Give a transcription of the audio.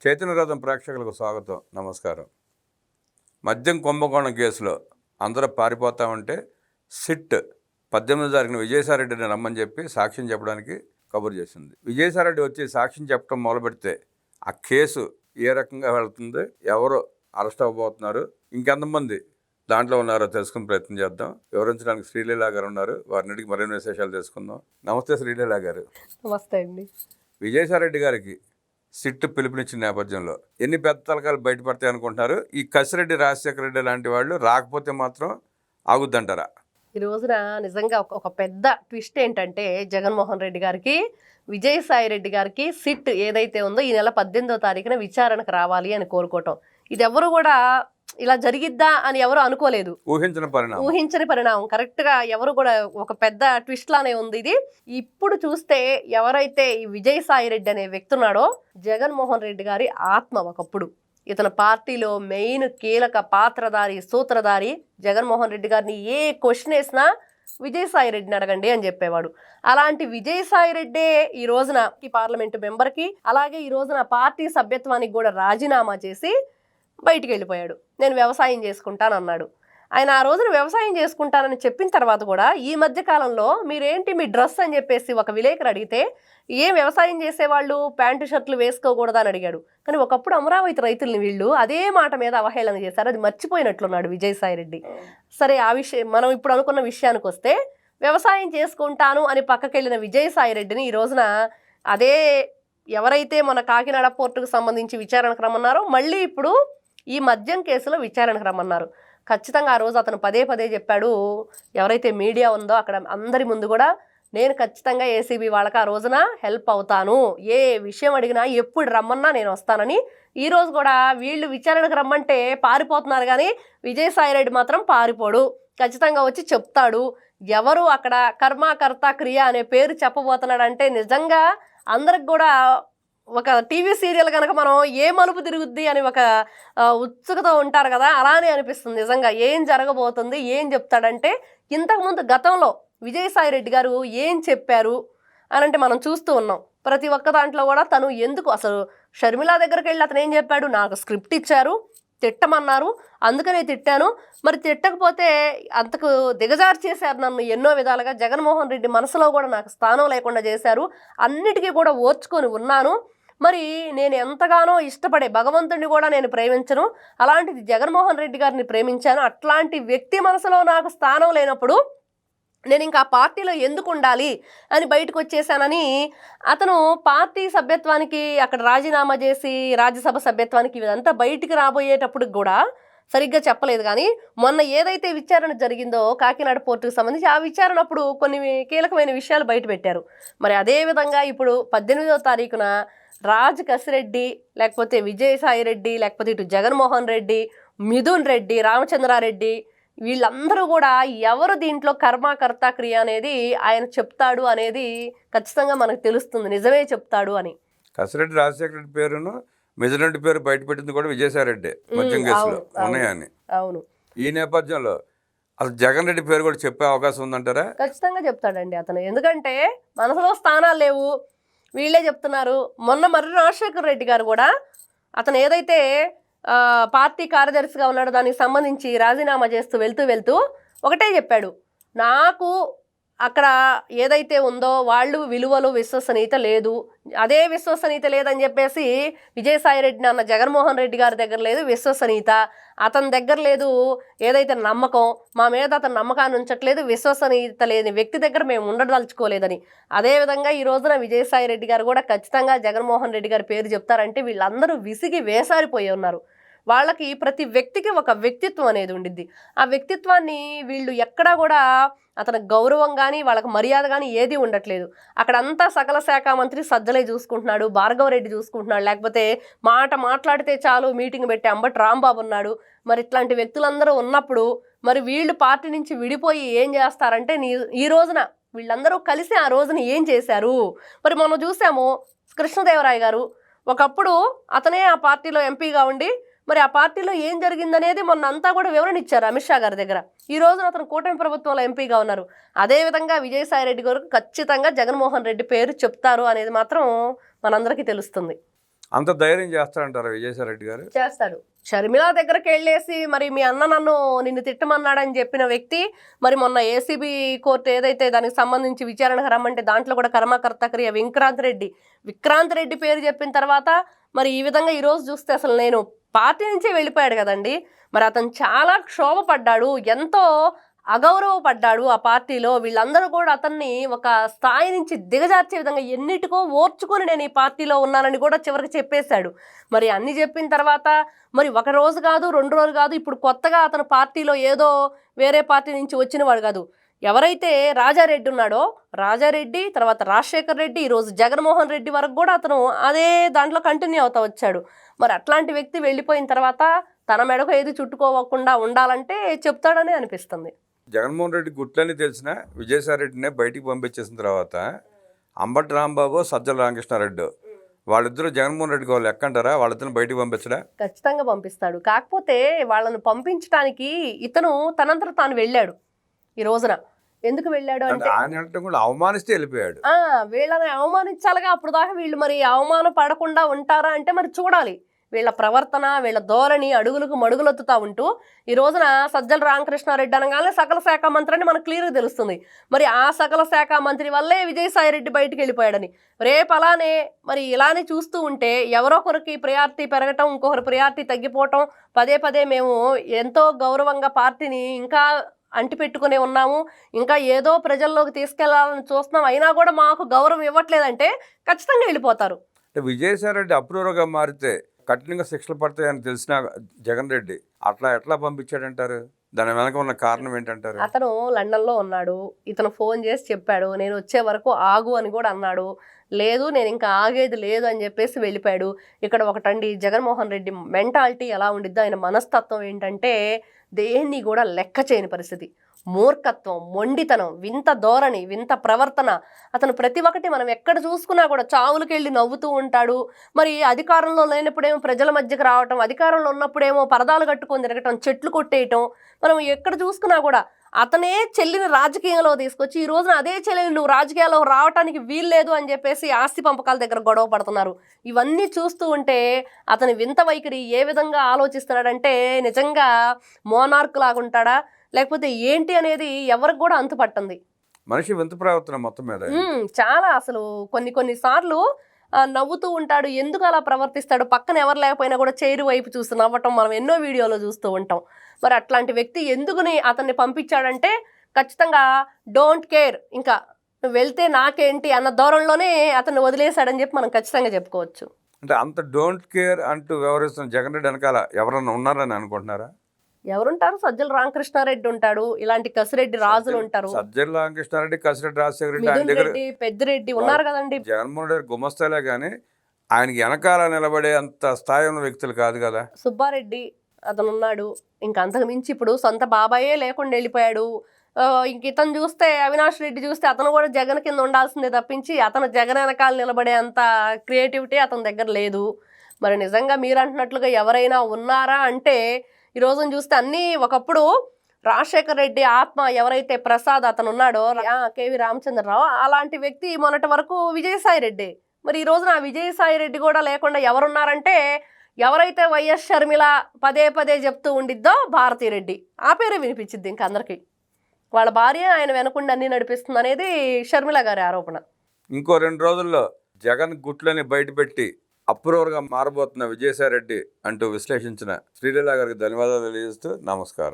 చైతన్యరథం ప్రేక్షకులకు స్వాగతం, నమస్కారం. మద్యం కుంభకోణం కేసులో అందరూ పారిపోతా ఉంటే సిట్ 18 తారీఖున విజయసాయిరెడ్డిని రమ్మని చెప్పి సాక్ష్యం చెప్పడానికి కబురు చేసింది. విజయసాయిరెడ్డి వచ్చి సాక్ష్యం చెప్పడం మొదలుపెడితే ఆ కేసు ఏ రకంగా వెళుతుంది, ఎవరు అరెస్ట్ అవ్వబోతున్నారు, ఇంకెంతమంది దాంట్లో ఉన్నారో తెలుసుకునే ప్రయత్నం చేద్దాం. వివరించడానికి శ్రీలీల గారు ఉన్నారు, వారిని మరిన్ని విశేషాలు తెలుసుకుందాం. నమస్తే శ్రీలీల గారు. నమస్తే అండి. విజయసాయిరెడ్డి గారికి సిట్టు పిలుపునిచ్చిన నేపథ్యంలో ఎన్ని పెద్ద తలకాలు బయటపడతాయి అనుకుంటున్నారు? ఈ కసిరెడ్డి, రాజశేఖర రెడ్డి లాంటి వాళ్ళు రాకపోతే మాత్రం ఆగుద్దంటారా? ఈ రోజున నిజంగా ఒక పెద్ద ట్విస్ట్ ఏంటంటే, జగన్మోహన్ రెడ్డి గారికి, విజయసాయి రెడ్డి గారికి సిట్ ఏదైతే ఉందో ఈ నెల 18వ తారీఖున విచారణకు రావాలి అని కోరుకోవటం. ఇది ఎవరు కూడా ఇలా జరిగిద్దా అని ఎవరు అనుకోలేదు, ఊహించని పరిణామం. కరెక్ట్గా ఎవరు కూడా ఒక పెద్ద ట్విస్ట్ లానే ఉంది ఇది. ఇప్పుడు చూస్తే ఎవరైతే ఈ విజయసాయి రెడ్డి అనే వ్యక్తి ఉన్నాడో, జగన్మోహన్ రెడ్డి గారి ఆత్మ. ఒకప్పుడు ఇతని పార్టీలో మెయిన్ కీలక పాత్రధారి, సూత్రధారి. జగన్మోహన్ రెడ్డి గారిని ఏ క్వశ్చన్ వేసినా విజయసాయి రెడ్డిని అడగండి అని చెప్పేవాడు. అలాంటి విజయసాయి రెడ్డే ఈ రోజున ఈ పార్లమెంటు మెంబర్కి, అలాగే ఈ రోజున పార్టీ సభ్యత్వానికి కూడా రాజీనామా చేసి బయటికి వెళ్ళిపోయాడు. నేను వ్యవసాయం చేసుకుంటానన్నాడు. ఆయన ఆ రోజున వ్యవసాయం చేసుకుంటానని చెప్పిన తర్వాత కూడా ఈ మధ్య కాలంలో మీరేంటి మీ డ్రెస్ అని చెప్పేసి ఒక విలేకరు అడిగితే, ఏం వ్యవసాయం చేసేవాళ్ళు ప్యాంటు షర్ట్లు వేసుకోకూడదా అని అడిగాడు. కానీ ఒకప్పుడు అమరావతి రైతుల్ని వీళ్ళు అదే మాట మీద అవహేళన చేశారు. అది మర్చిపోయినట్లున్నాడు విజయసాయి రెడ్డి. సరే, ఆ విషయం మనం ఇప్పుడు అనుకున్న విషయానికి వస్తే, వ్యవసాయం చేసుకుంటాను అని పక్కకెళ్ళిన విజయసాయి రెడ్డిని ఈ రోజున అదే ఎవరైతే మన కాకినాడ పోర్టుకు సంబంధించి విచారణకు రమ్మన్నారో, మళ్ళీ ఇప్పుడు ఈ మద్యం కేసులో విచారణకు రమ్మన్నారు. ఖచ్చితంగా ఆ రోజు అతను పదే పదే చెప్పాడు, ఎవరైతే మీడియా ఉందో అక్కడ అందరి ముందు కూడా, నేను ఖచ్చితంగా ఏసీబీ వాళ్ళకి ఆ రోజున హెల్ప్ అవుతాను, ఏ విషయం అడిగినా ఎప్పుడు రమ్మన్నా నేను వస్తానని. ఈరోజు కూడా వీళ్ళు విచారణకు రమ్మంటే పారిపోతున్నారు, కానీ విజయసాయిరెడ్డి మాత్రం పారిపోడు, ఖచ్చితంగా వచ్చి చెప్తాడు. ఎవరు అక్కడ కర్మకర్త క్రియ అనే పేరు చెప్పబోతున్నాడంటే నిజంగా అందరికి కూడా ఒక టీవీ సీరియల్ కనుక మనం ఏ మలుపు తిరుగుద్ది అని ఒక ఉత్సుకత ఉంటారు కదా, అలానే అనిపిస్తుంది. నిజంగా ఏం జరగబోతుంది, ఏం చెప్తాడంటే, ఇంతకుముందు గతంలో విజయసాయి రెడ్డి గారు ఏం చెప్పారు అని అంటే మనం చూస్తూ ఉన్నాం. ప్రతి ఒక్క దాంట్లో కూడా తను ఎందుకు అసలు షర్మిల దగ్గరికి వెళ్ళి అతను ఏం చెప్పాడు, నాకు స్క్రిప్ట్ ఇచ్చారు, తిట్టమన్నారు, అందుకనే తిట్టాను, మరి తిట్టకపోతే అంతకు దిగజారు చేశారు నన్ను ఎన్నో విధాలుగా, జగన్మోహన్ రెడ్డి మనసులో కూడా నాకు స్థానం లేకుండా చేశారు, అన్నిటికీ కూడా ఓర్చుకొని ఉన్నాను, మరి నేను ఎంతగానో ఇష్టపడే భగవంతుడిని కూడా నేను ప్రేమించను, అలాంటిది జగన్మోహన్ రెడ్డి గారిని ప్రేమించాను, అట్లాంటి వ్యక్తి మనసులో నాకు స్థానం లేనప్పుడు నేను ఇంకా ఆ పార్టీలో ఎందుకు ఉండాలి అని బయటకు వచ్చేసానని అతను పార్టీ సభ్యత్వానికి అక్కడ రాజీనామా చేసి రాజ్యసభ సభ్యత్వానికి ఇదంతా బయటికి రాబోయేటప్పుడు కూడా సరిగ్గా చెప్పలేదు. కానీ మొన్న ఏదైతే విచారణ జరిగిందో కాకినాడ పోర్టుకు సంబంధించి, ఆ విచారణ అప్పుడు కొన్ని కీలకమైన విషయాలు బయట పెట్టారు. మరి అదేవిధంగా ఇప్పుడు 18వ తారీఖున కసిరెడ్డి, లేకపోతే విజయసాయి రెడ్డి, లేకపోతే ఇటు జగన్మోహన్ రెడ్డి, మిథున్ రెడ్డి, రామచంద్రారెడ్డి, వీళ్ళందరూ కూడా ఎవరు దీంట్లో కర్మకర్త క్రియ అనేది ఆయన చెప్తాడు అనేది ఖచ్చితంగా మనకు తెలుస్తుంది, నిజమే చెప్తాడు అని. కసిరెడ్డి రాజశేఖర రెడ్డి పేరును మిథున్ రెడ్డి పేరు బయటపెట్టింది కూడా విజయసాయి రెడ్డి మద్యం కేసులో ఉన్నాయని. అవును. ఈ నేపథ్యంలో అసలు జగన్ రెడ్డి పేరు కూడా చెప్పే అవకాశం ఉందంటారా? ఖచ్చితంగా చెప్తాడండి అతను, ఎందుకంటే మనసులో స్థానాలు లేవు, వీళ్ళే చెప్తున్నారు. మొన్న మర్రి రాజశేఖర రెడ్డి గారు కూడా అతను ఏదైతే పార్టీ కార్యదర్శిగా ఉన్నాడో దానికి సంబంధించి రాజీనామా చేస్తూ వెళ్తూ ఒకటే చెప్పాడు, నాకు అక్కడ ఏదైతే ఉందో వాళ్ళు విలువలు విశ్వసనీయత లేదు, అదే విశ్వసనీయత లేదని చెప్పేసి విజయసాయి రెడ్డి అన్న జగన్మోహన్ రెడ్డి గారి దగ్గర లేదు విశ్వసనీయత, అతని దగ్గర లేదు ఏదైతే నమ్మకం, మా మీద అతను నమ్మకాన్ని ఉంచట్లేదు, విశ్వసనీయత లేని వ్యక్తి దగ్గర మేము ఉండదలుచుకోలేదని. అదేవిధంగా ఈ రోజున విజయసాయి రెడ్డి గారు కూడా ఖచ్చితంగా జగన్మోహన్ రెడ్డి గారి పేరు చెప్తారంటే వీళ్ళందరూ విసిగి వేసారిపోయి ఉన్నారు. వాళ్ళకి ప్రతి వ్యక్తికి ఒక వ్యక్తిత్వం అనేది ఉండిద్ది. ఆ వ్యక్తిత్వాన్ని వీళ్ళు ఎక్కడా కూడా అతని గౌరవం కానీ వాళ్ళకి మర్యాద కానీ ఏది ఉండట్లేదు. అక్కడంతా సకల శాఖ మంత్రి సజ్జలే చూసుకుంటున్నాడు, భార్గవరెడ్డి చూసుకుంటున్నాడు, లేకపోతే మాట్లాడితే చాలు మీటింగ్ పెట్టి అంబటి రాంబాబు ఉన్నాడు. మరి ఇట్లాంటి వ్యక్తులందరూ ఉన్నప్పుడు మరి వీళ్ళు పార్టీ నుంచి విడిపోయి ఏం చేస్తారంటే, ఈ రోజున వీళ్ళందరూ కలిసి ఆ రోజున ఏం చేశారు? మరి మనం చూసాము కృష్ణదేవరాయ గారు ఒకప్పుడు అతనే ఆ పార్టీలో ఎంపీగా ఉండి, మరి ఆ పార్టీలో ఏం జరిగిందనేది మొన్న అంతా కూడా వివరణ ఇచ్చారు అమిత్ షా గారి దగ్గర. ఈ రోజున అతను కూటమి ప్రభుత్వంలో ఎంపీగా ఉన్నారు. అదేవిధంగా విజయసాయి రెడ్డి గారు ఖచ్చితంగా జగన్మోహన్ రెడ్డి పేరు చెప్తారు అనేది మాత్రం మనందరికీ తెలుస్తుంది. అంత ధైర్యం చేస్తారంటారా విజయసాయి రెడ్డి గారు? చేస్తాడు. షర్మిల దగ్గరికి వెళ్ళేసి మరి మీ అన్న నిన్ను తిట్టమన్నాడని చెప్పిన వ్యక్తి మరి మొన్న ఏసీబీ కోర్టు ఏదైతే దానికి సంబంధించి విచారణకు రమ్మంటే దాంట్లో కూడా కర్మకర్త క్రియ విక్రాంత్ రెడ్డి పేరు చెప్పిన తర్వాత మరి ఈ విధంగా ఈరోజు చూస్తే అసలు నేను పార్టీ నుంచే వెళ్ళిపోయాడు కదండి. మరి అతను చాలా క్షోభపడ్డాడు, ఎంతో అగౌరవపడ్డాడు ఆ పార్టీలో. వీళ్ళందరూ కూడా అతన్ని ఒక స్థాయి నుంచి దిగజార్చే విధంగా ఎన్నిటికో ఓర్చుకొని నేను ఈ పార్టీలో ఉన్నానని కూడా చివరికి చెప్పేశాడు. మరి అన్ని చెప్పిన తర్వాత మరి ఒక రోజు కాదు, 2 రోజులు కాదు, ఇప్పుడు కొత్తగా అతను పార్టీలో ఏదో వేరే పార్టీ నుంచి వచ్చిన వాడు కాదు. ఎవరైతే రాజారెడ్డి ఉన్నాడో రాజారెడ్డి, తర్వాత రాజశేఖర్ రెడ్డి, ఈరోజు జగన్మోహన్ రెడ్డి వరకు కూడా అతను అదే దాంట్లో కంటిన్యూ అవుతా వచ్చాడు. మరి అట్లాంటి వ్యక్తి వెళ్ళిపోయిన తర్వాత తన మెడకు ఏది చుట్టుకోకుండా ఉండాలంటే చెప్తాడని అనిపిస్తుంది. జగన్మోహన్ రెడ్డి గుట్లని తెలిసిన విజయసాయి రెడ్డినే బయటికి పంపించేసిన తర్వాత అంబటి రాంబాబు, సజ్జల రామకృష్ణారెడ్డి వాళ్ళిద్దరూ జగన్మోహన్ రెడ్డికి వాళ్ళు ఎక్కంటారా? వాళ్ళిద్దరిని బయటికి పంపించడా? ఖచ్చితంగా పంపిస్తాడు. కాకపోతే వాళ్ళను పంపించడానికి ఇతను తనంతట తాను వెళ్ళాడు. ఈ రోజున ఎందుకు వెళ్ళాడు అంటే ఆయన కూడా అవమానిస్తే వెళ్ళిపోయాడు. వీళ్ళని అవమానించాలిగా. అప్పుడు దాకా వీళ్ళు మరి అవమానం పడకుండా ఉంటారా అంటే మరి చూడాలి. వీళ్ళ ప్రవర్తన, వీళ్ళ ధోరణి అడుగులకు మడుగులొత్తుతా ఉంటూ ఈ రోజున సజ్జల రామకృష్ణారెడ్డి అనగానే సకల శాఖ మంత్రి అని మనకు క్లియర్గా తెలుస్తుంది. మరి ఆ సకల శాఖ మంత్రి వల్లే విజయసాయి రెడ్డి బయటికి వెళ్ళిపోయాడని. రేపు అలానే మరి ఇలానే చూస్తూ ఉంటే ఎవరో ఒకరికి ప్రయారిటీ పెరగటం, ఇంకొకరి ప్రయారిటీ తగ్గిపోవటం, పదే పదే మేము ఎంతో గౌరవంగా పార్టీని ఇంకా అంటిపెట్టుకునే ఉన్నాము, ఇంకా ఏదో ప్రజల్లోకి తీసుకెళ్లాలని చూస్తున్నాం, అయినా కూడా మాకు గౌరవం ఇవ్వట్లేదంటే ఖచ్చితంగా వెళ్ళిపోతారు. విజయసాయి రెడ్డి అప్రూవర్గా మారితే కఠినంగా శిక్షలు పడతాయని తెలిసిన జగన్ రెడ్డి అట్లా ఎట్లా పంపించాడంటారు? దాని వెనక ఉన్న కారణం ఏంటంటారు? అతను లండన్లో ఉన్నాడు. ఇతను ఫోన్ చేసి చెప్పాడు, నేను వచ్చే వరకు ఆగు అని కూడా అన్నాడు. లేదు నేను ఇంకా ఆగేది లేదు అని చెప్పేసి వెళ్ళిపోయాడు. ఇక్కడ ఒకటండి, జగన్మోహన్ రెడ్డి మెంటాలిటీ ఎలా ఉండిద్దో, ఆయన మనస్తత్వం ఏంటంటే దేన్ని కూడా లెక్క చేయని పరిస్థితి. మూర్ఖత్వం, మొండితనం, వింత ధోరణి, వింత ప్రవర్తన. అతను ప్రతి ఒక్కటి మనం ఎక్కడ చూసుకున్నా కూడా చావులకి వెళ్ళి నవ్వుతూ ఉంటాడు. మరి అధికారంలో లేనప్పుడేమో ప్రజల మధ్యకి రావటం, అధికారంలో ఉన్నప్పుడేమో పరదాలు కట్టుకొని తిరగటం, చెట్లు కొట్టేయటం. మనం ఎక్కడ చూసుకున్నా కూడా అతనే చెల్లిని రాజకీయంలో తీసుకొచ్చి ఈ రోజున అదే చెల్లిని నువ్వు రాజకీయాల్లో రావడానికి వీల్లేదు అని చెప్పేసి ఆస్తి పంపకాల దగ్గర గొడవ పడుతున్నారు. ఇవన్నీ చూస్తూ ఉంటే అతని వింత వైఖరి ఏ విధంగా ఆలోచిస్తున్నాడంటే నిజంగా మోనార్క్ లాగుంటాడా లేకపోతే ఏంటి అనేది ఎవరికి కూడా అంతుపట్టండి. మనిషి వింత ప్రవర్తన మొత్తం మీద చాలా అసలు కొన్ని సార్లు నవ్వుతూ ఉంటాడు. ఎందుకు అలా ప్రవర్తిస్తాడు? పక్కన ఎవరు లేకపోయినా కూడా చైరు వైపు చూస్తూ నవ్వటం మనం ఎన్నో వీడియోలో చూస్తూ ఉంటాం. మరి అట్లాంటి వ్యక్తి ఎందుకుని అతన్ని పంపించాడంటే ఖచ్చితంగా డోంట్ కేర్, ఇంకా నువ్వు వెళ్తే నాకేంటి అన్న ధోరణిలోనే అతన్ని వదిలేశాడని చెప్పి మనం ఖచ్చితంగా చెప్పుకోవచ్చు. అంటే అంత డోంట్ కేర్ అంటూ వ్యవహరిస్తున్న జగన్ రెడ్డి వెనకాల ఎవరన్నా ఉన్నారని అనుకుంటున్నారా? ఎవరుంటారు? సజ్జల రామకృష్ణారెడ్డి ఉంటాడు, ఇలాంటి కసిరెడ్డి రాజులు ఉంటారు, సజ్జల రామకృష్ణారెడ్డి, కసిరెడ్డి రాజశేఖర రెడ్డి, పెద్దిరెడ్డి ఉన్నారు కదండి. జగన్మోహన్ రెడ్డి గుమస్తాలే కానీ ఆయనకి వెనకాల నిలబడే అంత స్థాయి ఉన్న వ్యక్తులు కాదు కదా. సుబ్బారెడ్డి అతను ఉన్నాడు. ఇంకా అంతకు మించి ఇప్పుడు సొంత బాబాయే లేకుండా వెళ్ళిపోయాడు. ఇంక ఇతను చూస్తే అవినాష్ రెడ్డి చూస్తే అతను కూడా జగన్ కింద ఉండాల్సిందే తప్పించి అతను జగన్ వెనకాల నిలబడే అంత క్రియేటివిటీ అతని దగ్గర లేదు. మరి నిజంగా మీరు అంటున్నట్లుగా ఎవరైనా ఉన్నారా అంటే ఈ రోజున చూస్తే అన్నీ ఒకప్పుడు రాజశేఖర్ రెడ్డి ఆత్మ ఎవరైతే ప్రసాద్ అతను ఉన్నాడో, కేవి రామచంద్రరావు, అలాంటి వ్యక్తి మొన్నటి వరకు విజయసాయి రెడ్డి. మరి ఈ రోజున ఆ విజయసాయి రెడ్డి కూడా లేకుండా ఎవరున్నారంటే ఎవరైతే వైఎస్ షర్మిల పదే పదే చెప్తూ ఉండిద్దో భారతీరెడ్డి, ఆ పేరే వినిపించిద్ది ఇంకా అందరికీ. వాళ్ళ భార్య ఆయన వెనకుండా అన్ని నడిపిస్తుంది అనేది షర్మిల గారి ఆరోపణ. ఇంకో 2 రోజుల్లో జగన్ గుట్లని బయటపెట్టి అప్రూవర్గా మారబోతున్న విజయసాయి రెడ్డి అంటూ విశ్లేషించిన శ్రీలీల గారికి ధన్యవాదాలు తెలియజేస్తూ నమస్కారం.